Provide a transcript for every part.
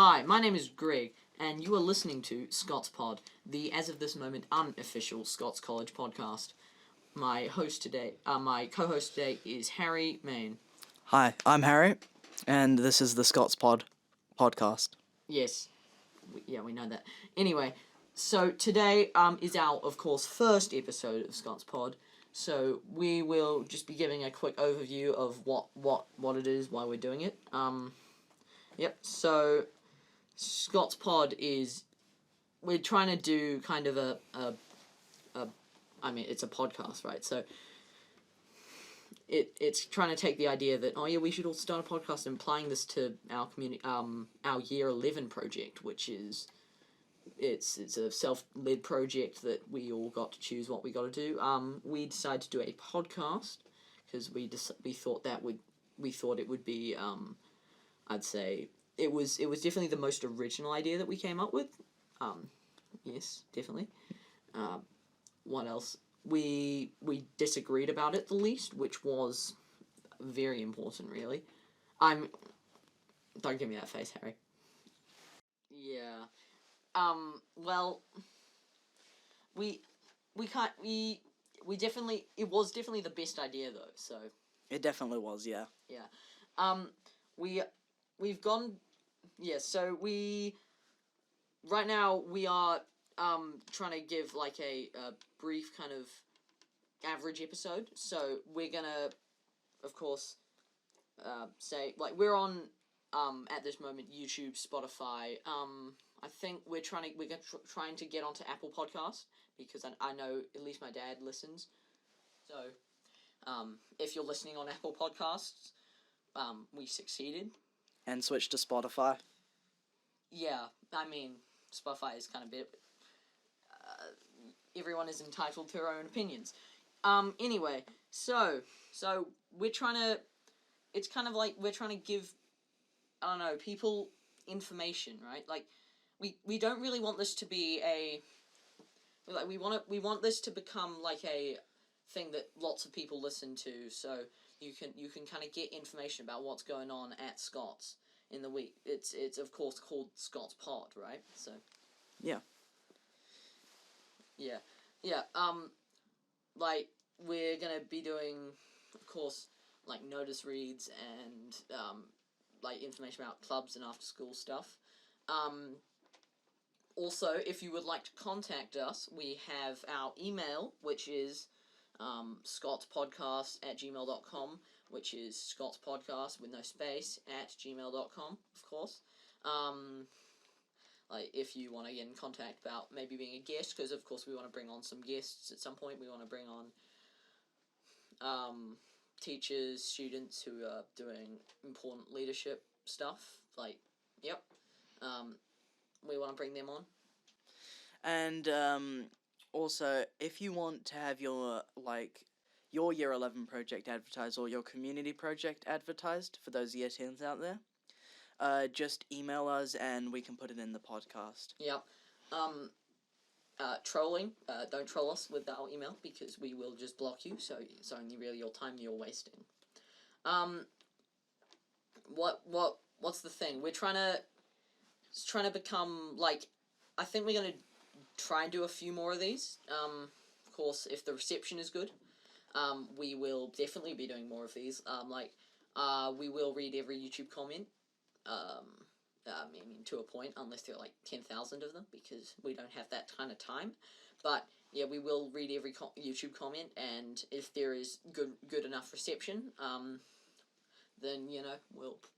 Hi, my name is Greg, and you are listening to ScotsPod, the, as of this moment, unofficial Scots College podcast. My co-host today is Harry Main. Hi, I'm Harry, and this is the ScotsPod podcast. Yes, we know that. Anyway, so today is our, of course, first episode of ScotsPod. So we will just be giving a quick overview of what it is, why we're doing it. So ScotsPod is, we're trying to do kind of it's a podcast, right? So it's trying to take the idea that, we should all start a podcast, and applying this to our community, our Year 11 project, which is, it's a self-led project that we all got to choose what we got to do. We decided to do a podcast because we thought it would be, I'd say it was definitely the most original idea that we came up with. Yes, definitely. What else? We disagreed about it the least, which was very important, really. Don't give me that face, Harry. Yeah. Well, we definitely, it was definitely the best idea, though, so. It definitely was, yeah. Yeah. We've gone, so right now we are, trying to give, like, a brief kind of average episode, so we're gonna, of course, say, like, we're on, at this moment, YouTube, Spotify, I think we're trying to get onto Apple Podcast, because I know at least my dad listens. So, if you're listening on Apple Podcasts, we succeeded. And switched to Spotify. Yeah, I mean, Spotify is kind of bit. Everyone is entitled to their own opinions. Anyway, so we're trying to. It's kind of like we're trying to give, I don't know, people information, right? Like, we don't really want this to be a, like, we want this to become like a thing that lots of people listen to, so you can kind of get information about what's going on at Scots in the week. It's of course called ScotsPod, right? So Yeah. Like, we're gonna be doing, of course, like, notice reads and like, information about clubs and after school stuff. Also, if you would like to contact us, we have our email, which is ScotsPodcast@gmail.com, which is ScotsPodcast with no space @gmail.com, of course. Like, if you want to get in contact about maybe being a guest, because of course we want to bring on some guests at some point. We want to bring on teachers, students who are doing important leadership stuff. Like, yep. We want to bring them on. And also, if you want to have your Year 11 project advertised, or your community project advertised for those Year 10s out there, just email us and we can put it in the podcast. Yep. Trolling, don't troll us with our email, because we will just block you, so it's only really your time you're wasting. What's the thing? We're trying to become, like, I think we're going to try and do a few more of these. Of course, if the reception is good, we will definitely be doing more of these. We will read every YouTube comment. To a point, unless there are like 10,000 of them, because we don't have that kind of time. But yeah, we will read every YouTube comment, and if there is good enough reception, then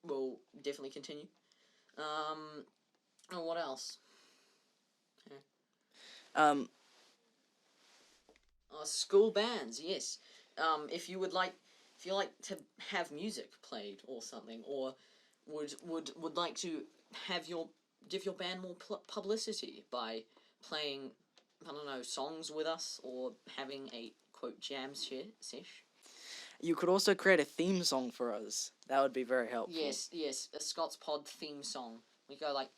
we'll definitely continue. What else? School bands, yes. If you like to have music played or something, or would like to give your band more publicity by playing, I don't know, songs with us, or having a quote jam sesh. You could also create a theme song for us. That would be very helpful. Yes, a ScotsPod theme song. We go like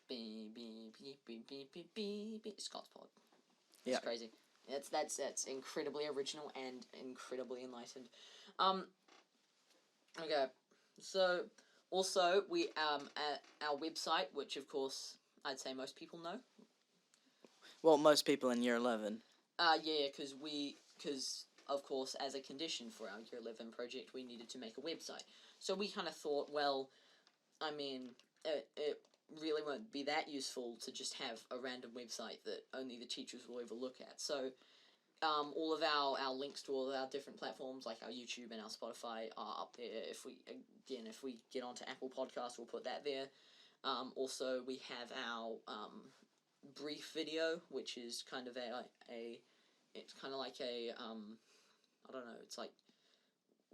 beep ScotsPod. It's crazy. That's incredibly original and incredibly enlightened. Okay, so Also, we at our website, which of course I'd say most people know. Well, most people in year 11. Yeah, because of course, as a condition for our year 11 project, we needed to make a website. So we kind of thought, well, I mean, it really won't be that useful to just have a random website that only the teachers will ever look at. So all of our links to all of our different platforms, like our YouTube and our Spotify, are up there. If we get onto Apple Podcasts, we'll put that there. Also, we have our brief video, which is kind of it's kind of like a I don't know. It's like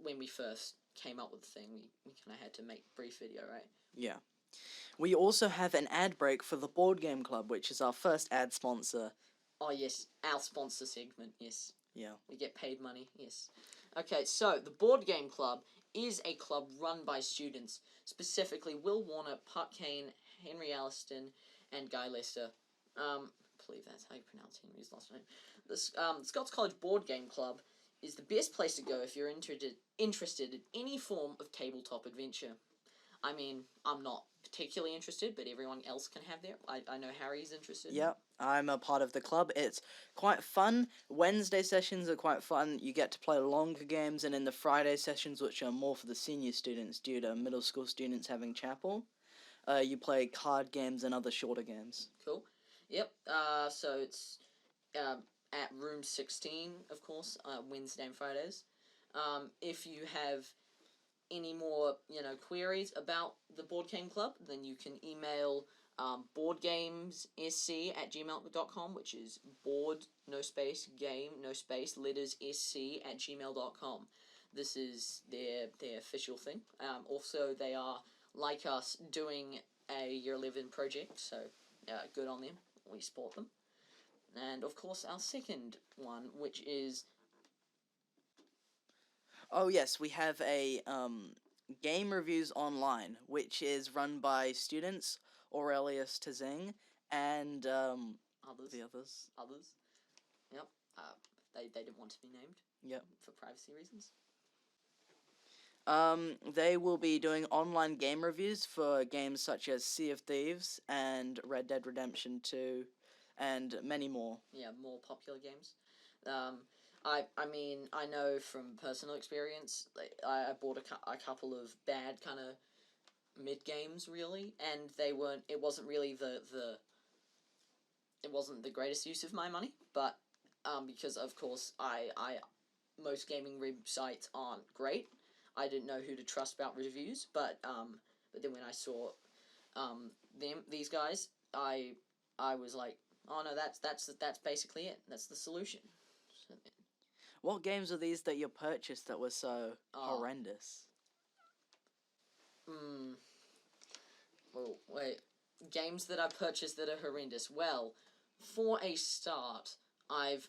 when we first came up with the thing, we kind of had to make brief video, right? Yeah. We also have an ad break for the Board Game Club, which is our first ad sponsor. Oh, yes, our sponsor segment, yes. Yeah. We get paid money, yes. Okay, so the Board Game Club is a club run by students, specifically Will Warner, Puck Kane, Henry Alliston, and Guy Lester. I believe that's how you pronounce Henry's last name. The Scots College Board Game Club is the best place to go if you're interested in any form of tabletop adventure. I mean, I'm not particularly interested, but everyone else can have their. I know Harry's interested. Yep, I'm a part of the club. It's quite fun. Wednesday sessions are quite fun. You get to play longer games, and in the Friday sessions, which are more for the senior students due to middle school students having chapel, you play card games and other shorter games. Cool. Yep. So it's at room 16, of course, Wednesday and Fridays. If you have any more, queries about the Board Game Club, then you can email boardgamessc@gmail.com, which is board, no space, game, no space, letters, sc@gmail.com. This is their official thing. Also, they are, like us, doing a Year 11 project, so good on them. We support them. And, of course, our second one, which is... Oh yes, we have a game reviews online, which is run by students Aurelius Tazing and Others. the others. Yep. They didn't want to be named. Yep. For privacy reasons. They will be doing online game reviews for games such as Sea of Thieves and Red Dead Redemption 2, and many more. Yeah, more popular games. I mean, I know from personal experience, I bought a couple of bad kind of mid games, really, and it wasn't really it wasn't the greatest use of my money, but because of course most gaming websites aren't great. I didn't know who to trust about reviews, but then when I saw these guys, I was like, oh no, that's basically it. That's the solution. So, What games are these that you purchased that were so horrendous? Well, wait. Games that I purchased that are horrendous. Well, for a start, I've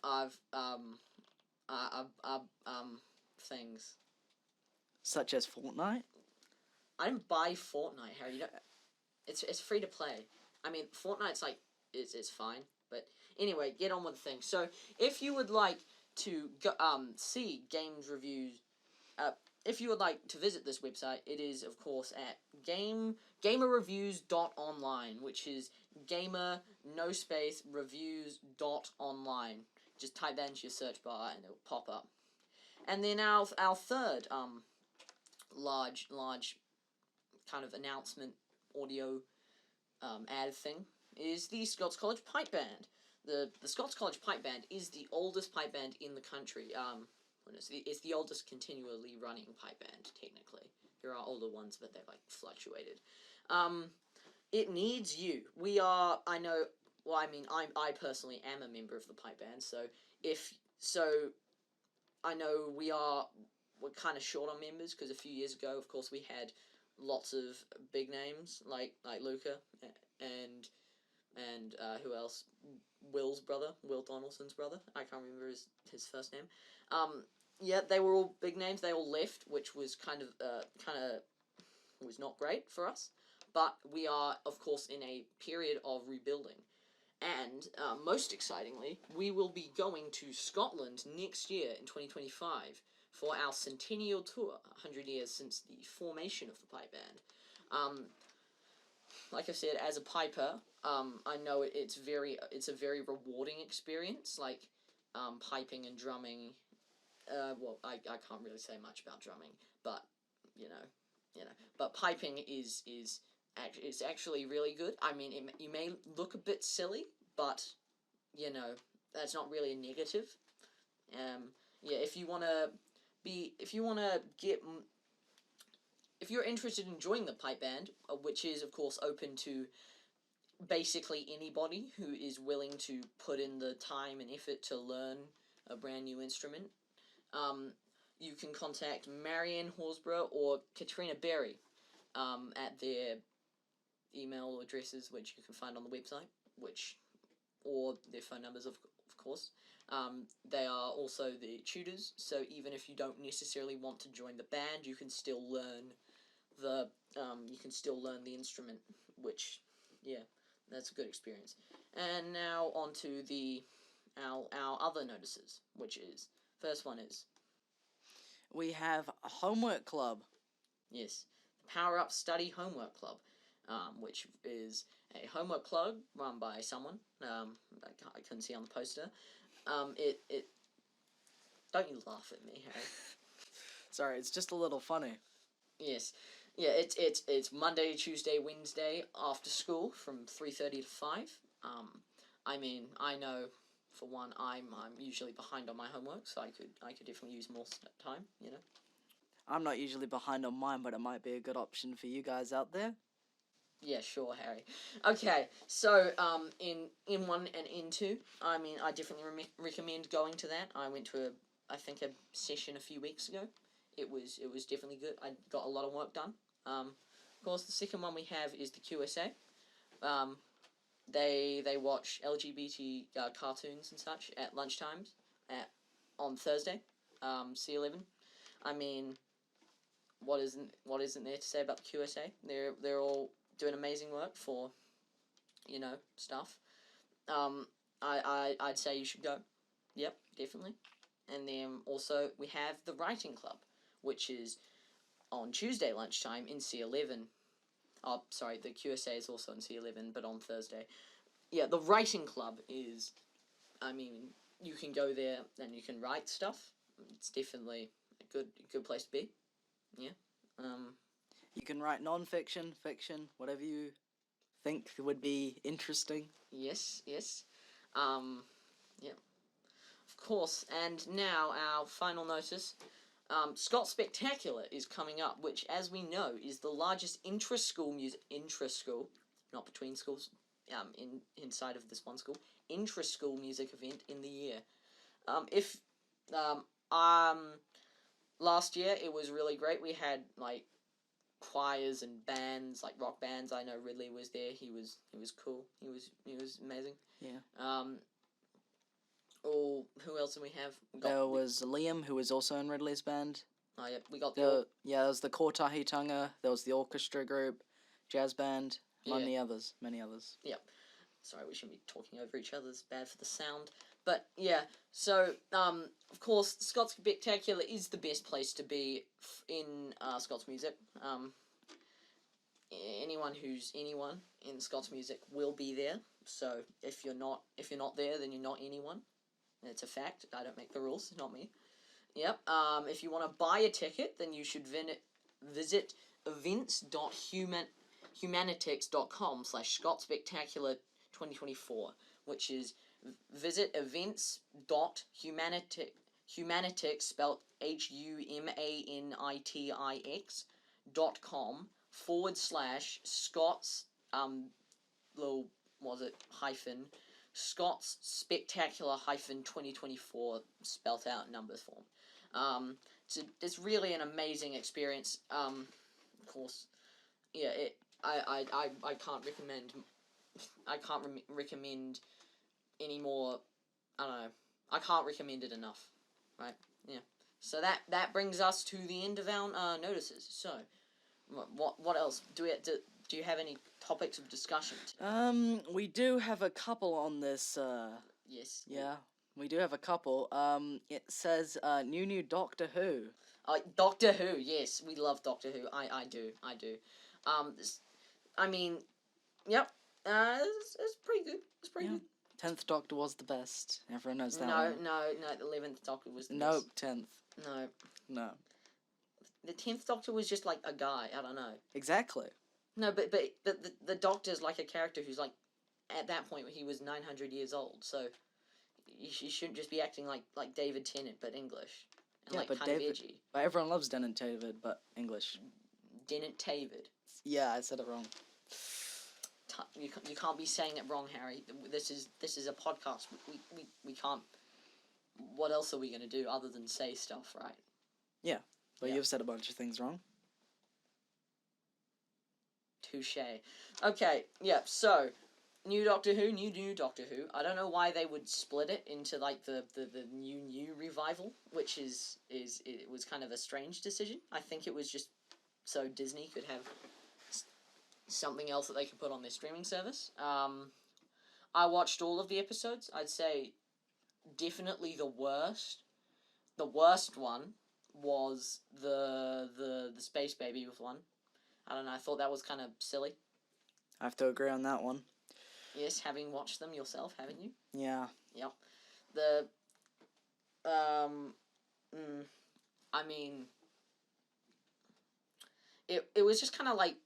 things. Such as Fortnite? I didn't buy Fortnite, Harry. It's free to play. I mean, Fortnite's like it's fine, but anyway, get on with the thing. So, if you would like to go, see games reviews, if you would like to visit this website, it is of course at gamerreviews.online, which is gamer no space reviews.online. Just type that into your search bar and it'll pop up. And then our third large kind of announcement audio ad thing is the Scots College Pipe Band. The Scots College Pipe Band is the oldest pipe band in the country. It's the oldest continually running pipe band, technically. There are older ones, but they've, fluctuated. It needs you. I personally am a member of the pipe band, I know we're kind of short on members, because a few years ago, of course, we had lots of big names, like Luca, and who else? Will Donaldson's brother. I can't remember his first name. Yeah, they were all big names. They all left, which was kind of was not great for us. But we are, of course, in a period of rebuilding. And, most excitingly, we will be going to Scotland next year in 2025 for our centennial tour, 100 years since the formation of the pipe band. Like I said, as a piper, I know it's a very rewarding experience. Like, piping and drumming. Well, I can't really say much about drumming, but you know, but piping is it's actually really good. I mean, you may look a bit silly, but that's not really a negative. Yeah, if you wanna if you're interested in joining the pipe band, which is of course open to basically anybody who is willing to put in the time and effort to learn a brand new instrument, you can contact Marianne Horsburgh or Katrina Berry at their email addresses, which you can find on the website, or their phone numbers, of course. They are also the tutors, so even if you don't necessarily want to join the band, you can still learn the instrument, which, yeah, that's a good experience. And now on to our other notices, which is, first one is, we have a homework club. yes, the Power Up Study Homework Club, which is a homework club run by someone. I couldn't see on the poster. It don't you laugh at me, Harry? Sorry, it's just a little funny. Yes, yeah. It's Monday, Tuesday, Wednesday after school from 3:30 to 5. I mean, I know for one, I'm usually behind on my homework, so I could definitely use more time. I'm not usually behind on mine, but it might be a good option for you guys out there. Yeah, sure, Harry. Okay, so in N1 and N2, I mean, I definitely recommend going to that. I went to a session a few weeks ago. It was definitely good. I got a lot of work done. Of course, the second one we have is the QSA. They watch LGBT cartoons and such at lunchtimes on Thursday, C11. I mean, what isn't there to say about the QSA? They're all doing amazing work for, stuff. I'd say you should go. Yep, definitely. And then also we have the writing club, which is on Tuesday lunchtime in C11. Oh, sorry, the QSA is also in C11, but on Thursday. Yeah, the writing club is, I mean, you can go there and you can write stuff. It's definitely a good place to be. Yeah. You can write non-fiction, fiction, whatever you think would be interesting. Yes. Yeah. Of course, and now our final notice. Scots Spectacular is coming up, which, as we know, is the largest intra-school, not between schools, inside of this one school, intra-school music event in the year. Last year it was really great. We had like choirs and bands, like rock bands. I know Ridley was there. He was cool. He was amazing. Yeah. Who else did we have? There was Liam, who was also in Ridley's band. Oh yeah, we got there was the Kōtahitunga. There was the orchestra group, jazz band, many others. Yep. Sorry, we shouldn't be talking over each other. It's bad for the sound. But yeah, so of course, Scots Spectacular is the best place to be in Scots music. Anyone in Scots music will be there. So if you're not there, then you're not anyone. It's a fact. I don't make the rules. Not me. Yep. If you want to buy a ticket, then you should visit events.humanitix.com/ScotsSpectacular2024, which is visit events.humanitix, spelled HUMANITIX.com/Scots hyphen Scots Spectacular -2024, spelt out in numbers form. It's really an amazing experience. Of course, yeah. I can't recommend any more. I don't know. I can't recommend it enough. Right? Yeah. So that brings us to the end of our notices. So, what else do you have any topics of discussion today? We do have a couple on this. Yes. Yeah, we do have a couple. It says new Doctor Who. Doctor Who. Yes, we love Doctor Who. I do. I mean, yep. It's pretty good. It's pretty good. 10th Doctor was the best. Everyone knows that No, one. no. The 11th Doctor was the No, best. 10th. No. No. The 10th Doctor was just like a guy. I don't know. Exactly. No, but the Doctor's like a character who's like, at that point he was 900 years old. So you shouldn't just be acting like David Tennant, but English. And like but kind David, of edgy. but everyone loves Dan and David, but English. Tennant David. Yeah, I said it wrong. You can't be saying it wrong, Harry. This is a podcast. We can't. What else are we gonna do other than say stuff, right? Yeah, but you've said a bunch of things wrong. Touche. Okay, yeah. So, new Doctor Who, new Doctor Who. I don't know why they would split it into like the new revival, which it was kind of a strange decision. I think it was just so Disney could have something else that they could put on their streaming service. I watched all of the episodes. I'd say definitely the worst. The worst one was the Space Baby one. I don't know. I thought that was kind of silly. I have to agree on that one. Yes, having watched them yourself, haven't you? Yeah. Yep. I mean, it was just kind of like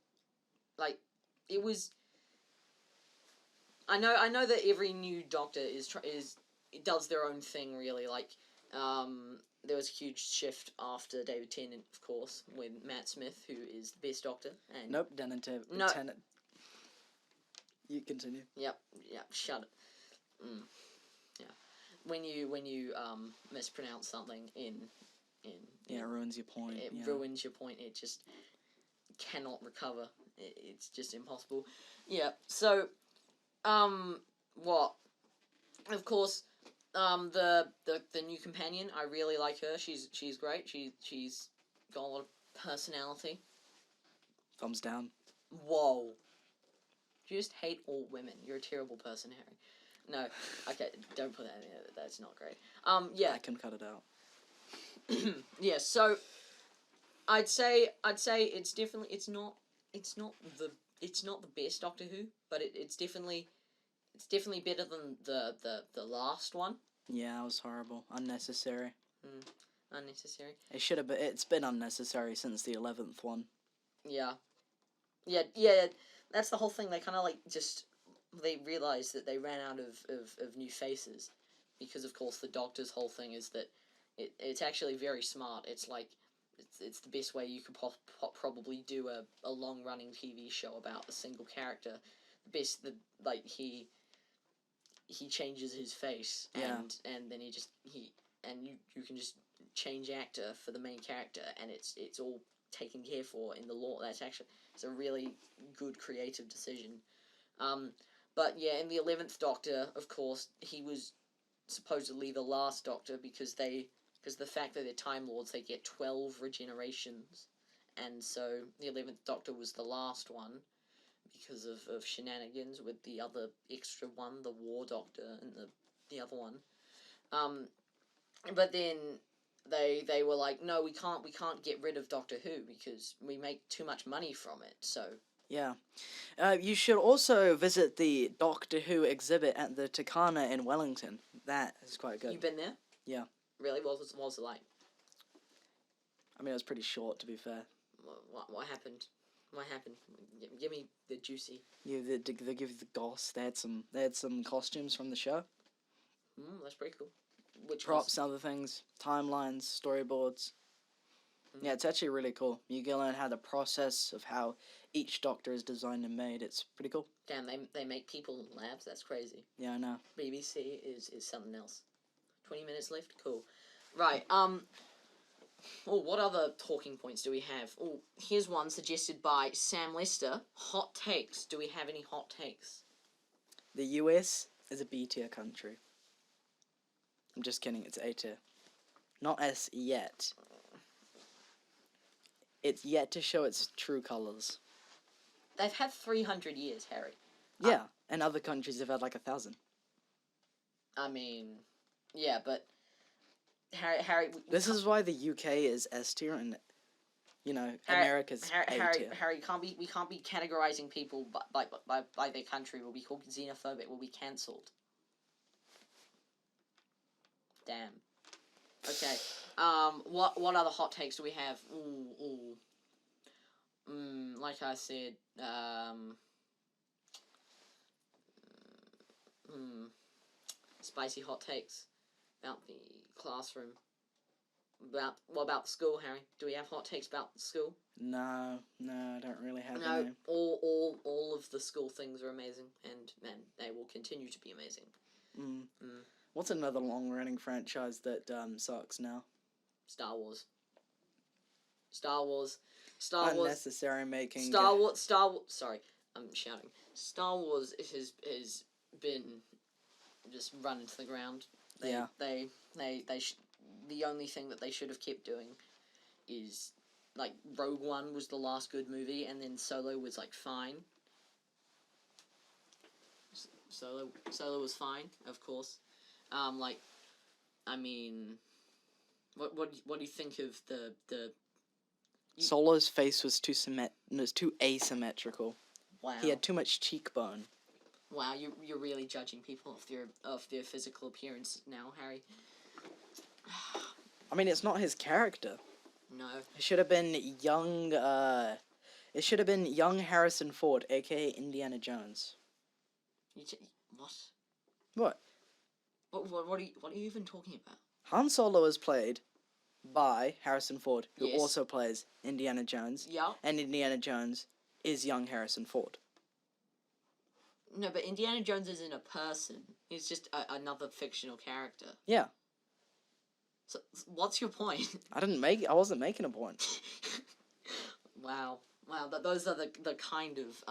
it was. I know that every new Doctor it does their own thing really. Like, there was a huge shift after David Tennant, of course, with Matt Smith, who is the best Doctor. And Nope, Dan and No. Tennant. You continue. Yep. Shut it. Yeah. When you mispronounce something in Yeah, it ruins your point. it yeah. ruins your point. It just cannot recover. It's just impossible. Yeah. So, what? Of course, the new companion. I really like her. She's great. She's got a lot of personality. Thumbs down. Whoa. You just hate all women. You're a terrible person, Harry. No. Okay, don't put that in there. That's not great. Yeah. I can cut it out. Yeah, so I'd say it's definitely it's not the best Doctor Who, but it's definitely better than the last one. Yeah, it was horrible. Unnecessary. Unnecessary. It should have been. It's been unnecessary since the 11th one. Yeah. That's the whole thing. They kind of like they realized that they ran out of new faces, because of course the Doctor's whole thing is that it's actually very smart. It's like it's the best way you could probably do a long running TV show about a single character. He changes his face and then you can just change actor for the main character, and it's all taken care for in the lore. It's a really good creative decision. But yeah, in the 11th Doctor, of course, he was supposedly the last Doctor because the fact that they're Time Lords, they get 12 regenerations, and so the 11th Doctor was the last one because of shenanigans with the other extra one, the War Doctor, and the other one. But then they were like, no, we can't get rid of Doctor Who because we make too much money from it. So yeah, you should also visit the Doctor Who exhibit at the Takana in Wellington. That is quite good. You've been there? Yeah. Really? What was it like? I mean, it was pretty short, to be fair. What happened? What happened? Give me the juicy. Yeah, they give you the goss. They had some costumes from the show. That's pretty cool. Which props, other things, timelines, storyboards. Yeah, it's actually really cool. You can learn how the process of how each Doctor is designed and made. It's pretty cool. Damn, they make people in labs. That's crazy. Yeah, I know. BBC is something else. 20 minutes left. Cool. Right. What other talking points do we have? Here's one suggested by Sam Lester. Hot takes. Do we have any hot takes? The US is a B tier country. I'm just kidding. It's A tier. Not S yet. It's yet to show its true colours. They've had 300 years, Harry. Yeah, and other countries have had like 1,000. I mean, yeah, but Harry. This is why the UK is S tier and America's A tier. Harry, we can't be categorizing people by their country. We'll be called xenophobic. We'll be cancelled. Damn. Okay. What other hot takes do we have? Like I said, spicy hot takes about the classroom. What about the school, Harry? Do we have hot takes about the school? No, I don't really have No, any. all of the school things are amazing, and they will continue to be amazing. What's another long-running franchise that sucks now? Star Wars. Unnecessary making. Star Wars. Sorry, I'm shouting. Star Wars has been just run into the ground. The only thing that they should have kept doing is, like, Rogue One was the last good movie, and then Solo was, like, fine. Solo was fine, of course. What do you think of the Solo's face was too asymmetrical. Wow. He had too much cheekbone. Wow, you're really judging people off their physical appearance now, Harry. I mean, it's not his character. No. It should have been young. It should have been young Harrison Ford, aka Indiana Jones. What? What? What are you even talking about? Han Solo is played by Harrison Ford, who Yes. also plays Indiana Jones. Yeah. And Indiana Jones is young Harrison Ford. No, but Indiana Jones isn't a person. He's just another fictional character. Yeah. So, what's your point? I wasn't making a point. Wow. Those are the kind of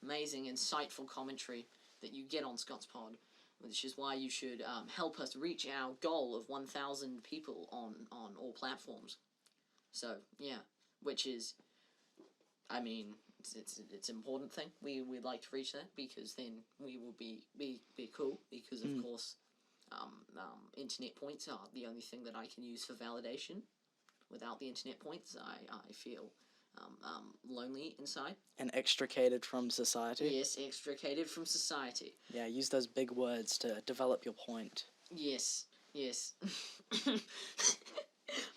amazing, insightful commentary that you get on ScotsPod, which is why you should help us reach our goal of 1,000 people on all platforms. So yeah, which is, I mean, it's an important thing. We'd like to reach that, because then we will be cool, because of course. Internet points are the only thing that I can use for validation. Without the internet points, I feel lonely inside. And extricated from society. Yes, extricated from society. Yeah, use those big words to develop your point. Yes.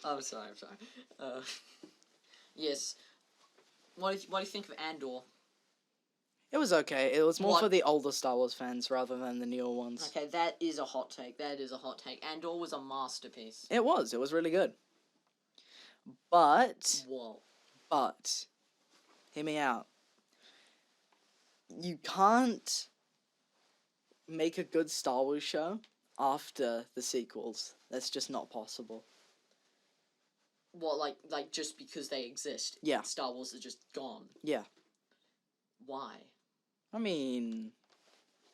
I'm sorry. Yes. What do you think of Andor? It was okay. It was more for the older Star Wars fans rather than the newer ones. Okay, that is a hot take. Andor was a masterpiece. It was really good. But... Whoa. But... Hear me out. You can't make a good Star Wars show after the sequels. That's just not possible. What, like just because they exist? Yeah. Star Wars is just gone. Yeah. Why? I mean,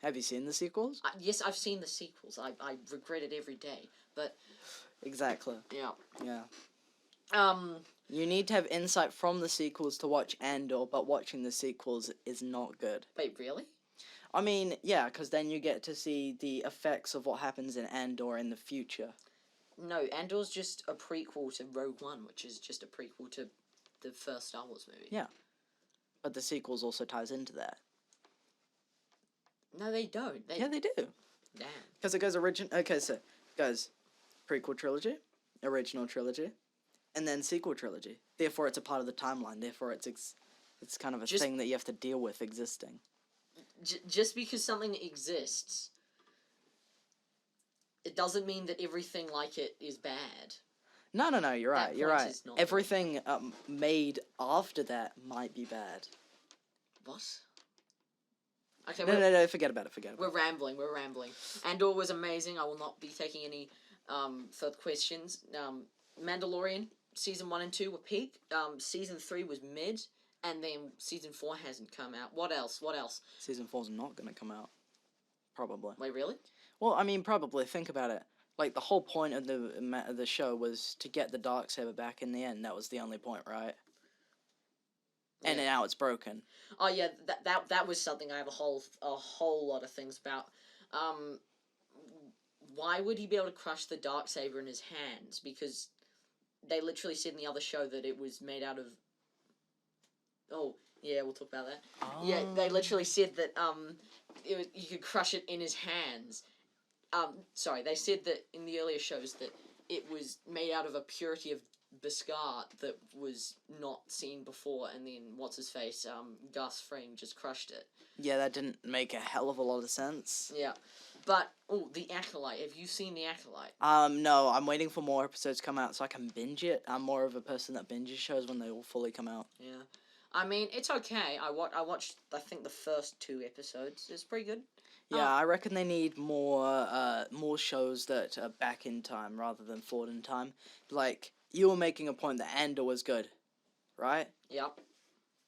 have you seen the sequels? Yes, I've seen the sequels. I regret it every day, but... Exactly. Yeah. You need to have insight from the sequels to watch Andor, but watching the sequels is not good. Wait, really? I mean, yeah, because then you get to see the effects of what happens in Andor in the future. No, Andor's just a prequel to Rogue One, which is just a prequel to the first Star Wars movie. Yeah. But the sequels also ties into that. No, they don't. Yeah, they do. Damn. Because it goes Okay, so it goes prequel trilogy, original trilogy, and then sequel trilogy. Therefore, it's a part of the timeline. Therefore, it's kind of a thing that you have to deal with existing. Just because something exists, it doesn't mean that everything like it is bad. No, you're right. You're right. Is not Everything made after that might be bad. What? Okay, no, forget about it. We're rambling. Andor was amazing. I will not be taking any further questions. Mandalorian, season 1 and 2 were peak. Season 3 was mid. And then season 4 hasn't come out. What else? Season 4's not going to come out. Probably. Wait, really? Well, I mean, probably. Think about it. Like, the whole point of the show was to get the Darksaber back in the end. That was the only point, right? Yeah. And now it's broken. Oh yeah, that was something I have a whole lot of things about. Why would he be able to crush the Darksaber in his hands? Because they literally said in the other show that it was made out of. Oh yeah, we'll talk about that. Yeah, they literally said that you could crush it in his hands. Sorry, they said that in the earlier shows that it was made out of a purity of Biscart that was not seen before, and then what's his face, Gus Fring just crushed it. Yeah, that didn't make a hell of a lot of sense. Yeah, but the Acolyte. Have you seen the Acolyte? No, I'm waiting for more episodes to come out so I can binge it. I'm more of a person that binges shows when they all fully come out. Yeah, I mean it's okay. I watched I think the first 2 episodes. It's pretty good. Yeah, I reckon they need more shows that are back in time rather than forward in time. Like, you were making a point that Andor was good, right? Yep.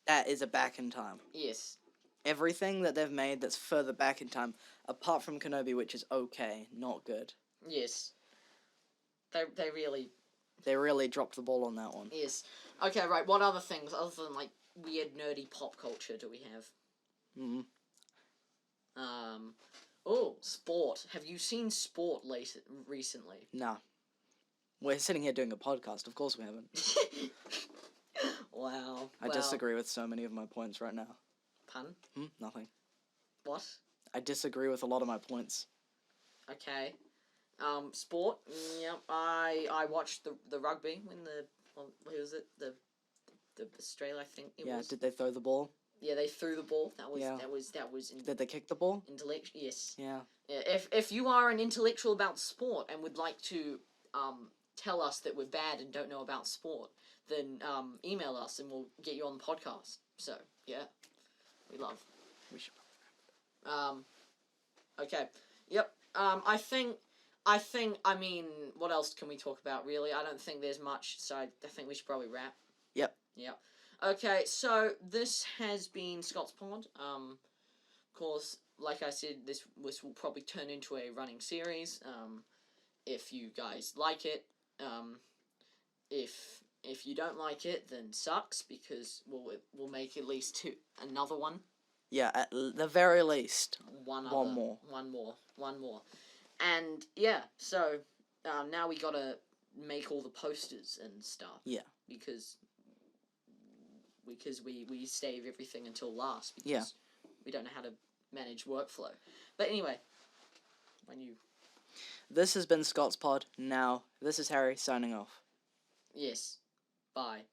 That is a back in time. Yes. Everything that they've made that's further back in time, apart from Kenobi, which is okay, not good. Yes. They really dropped the ball on that one. Yes. Okay, right. What other things other than like weird nerdy pop culture do we have? Sport. Have you seen sport recently? Nah. We're sitting here doing a podcast. Of course we haven't. Wow. I disagree with so many of my points right now. Pun? Nothing. What? I disagree with a lot of my points. Okay. Sport. Yep. I watched the rugby when who was it? The Australia, I think it was. Yeah. Did they throw the ball? Yeah, they threw the ball. That was. Did they kick the ball? Intellectual. Yes. Yeah. If you are an intellectual about sport and would like to tell us that we're bad and don't know about sport, then email us and we'll get you on the podcast. So yeah, we love. We should. Okay. Yep. I mean, what else can we talk about? Really, I don't think there's much. So I think we should probably wrap. Yep. Yep. Okay, so this has been ScotsPod. Of course, like I said, this will probably turn into a running series. If you guys like it, if you don't like it, then sucks because we'll make at least another one. Yeah, at the very least. One more. And yeah, so now we gotta make all the posters and stuff. Yeah. Because we save everything until last because we don't know how to manage workflow. But anyway, This has been ScotsPod. Now, this is Harry signing off. Yes. Bye.